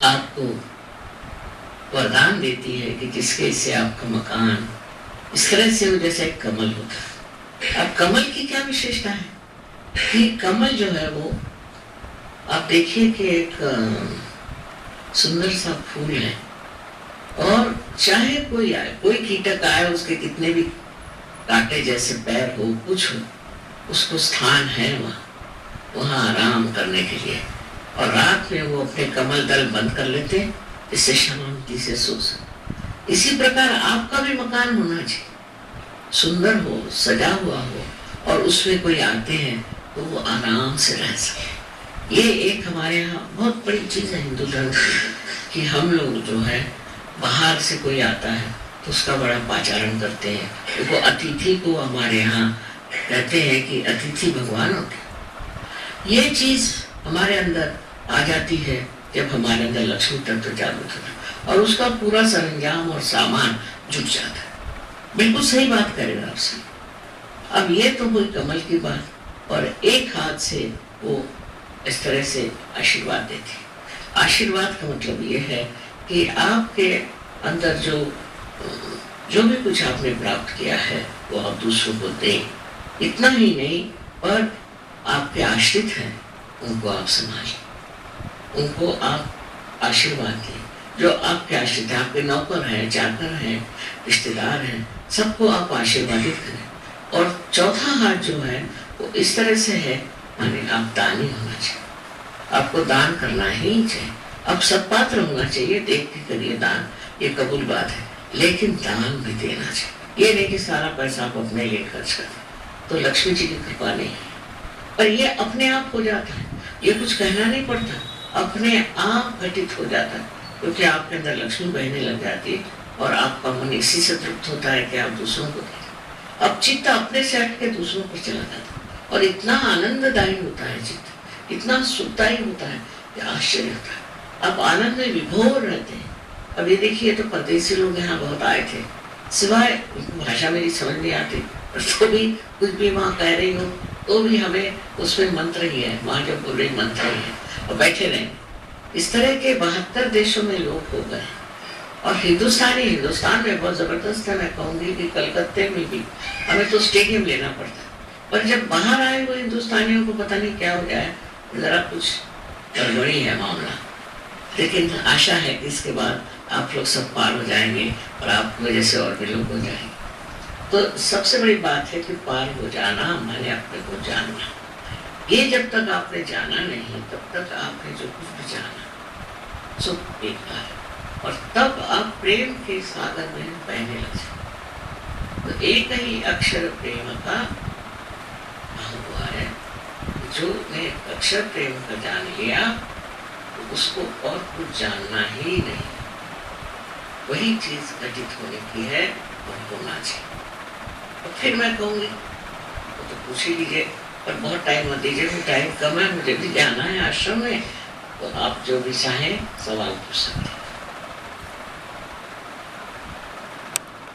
आपको वरदान देती है कि जिसके से आपका मकान इस तरह से हो जैसे एक कमल होता है। अब कमल की क्या विशेषता है कि कमल जो है वो आप देखिए कि एक सुंदर सा फूल है और चाहे कोई आए, कोई कीटक आए, उसके कितने भी कांटे जैसे पैर हो, कुछ हो, उसको स्थान है वहाँ आराम करने के लिए। और रात में वो अपने कमल दल बंद कर लेते हैं जिससे शांति से सो सके। इसी प्रकार आपका भी मकान होना चाहिए, सुंदर हो, सजा हुआ हो और उसमें कोई आते हैं तो वो आराम से रह सके। ये एक हमारे यहाँ बहुत बड़ी चीज़ है हिंदू धर्म की कि हम लोग जो है बाहर से कोई आता है तो उसका बड़ा पाचारण करते हैं। वो अतिथि को हमारे यहाँ कहते हैं कि अतिथि भगवान होते हैं। ये चीज़ हमारे अंदर आ जाती है जब हमारे अंदर लक्ष्मी तत्व जागृत होता है और उसका पूरा सरंजाम और सामान जुट जाता है। बिल्कुल सही बात करेगा आपसे। अब ये तो हुई कमल की बात और एक हाथ से वो इस तरह से आशीर्वाद देती। आशीर्वाद का मतलब ये है कि आपके अंदर जो भी कुछ आपने प्राप्त किया है वो आप दूसरों को दें। इतना ही नहीं पर आपके आश्रित हैं उनको आप संभालें, उनको आप आशीर्वाद दें। जो आपके आश्रित हैं, आपके नौकर हैं, चाकर हैं, रिश्तेदार हैं, सबको आप आशीर्वादित करें। और चौथा हाथ जो है वो इस तरह से है माने आप दानी होना चाहिए, आपको दान करना ही चाहिए। अब सत्पात्र होना चाहिए, देख के करिए दान, ये कबूल बात है, लेकिन दान भी देना चाहिए। ये नहीं कि सारा पैसा आप अपने लिए खर्च करें, तो लक्ष्मी जी की कृपा नहीं है। पर ये अपने आप हो जाता है, ये कुछ कहना नहीं पड़ता, अपने आप घटित हो जाता है क्योंकि आपके अंदर लक्ष्मी बहने लग जाती है और आपका मन इसी से तृप्त होता है कि आप दूसरों को दें। अब चित्त अपने से हट के दूसरों पर चला जाता है और इतना आनंददायी होता है चित्त, इतना सुखदायी होता है कि आश्चर्य होता है। अब आनंद में विभोर रहते हैं। अब ये देखिए तो परदेसी लोग यहाँ बहुत आए थे, सिवाय भाषा मेरी समझ नहीं आती तो भी कुछ भी वहाँ कह रही हो तो भी हमें उसमें मंत्र ही है, वहाँ जो बोल रही मंत्र ही है और बैठे रहे। इस तरह के 72 देशों में लोग हो गए और हिंदुस्तान में बहुत जबरदस्त है। मैं कहूँगी कि कलकत्ते में भी हमें तो स्टेडियम लेना पड़ता है, पर जब बाहर आए हुए हिंदुस्तानियों को पता नहीं क्या हो गया है, जरा कुछ गड़बड़ी है मामला। लेकिन आशा है कि इसके बाद आप लोग सब पार हो जाएंगे और आपकी वजह से और भी लोग हो जाएंगे। तो सबसे बड़ी बात है कि पार हो जाना माने अपने को जानना। ये जब तक आपने जाना नहीं तब तक आपने जो कुछ भी जाना सब बेकार है और तब आप प्रेम के सागर में बहने लग जाए। तो एक ही अक्षर प्रेम का हुआ है, जो ने अक्षर प्रेम का जान लिया तो उसको और कुछ जानना ही नहीं, वही चीज घटित होने की है और होना चाहिए। और फिर मैं कहूँगी तो पूछ ही लीजिए, पर बहुत टाइम मत दीजिए, टाइम कम है, मुझे भी जाना है आश्रम में, तो आप जो भी चाहें सवाल पूछ सकते हैं।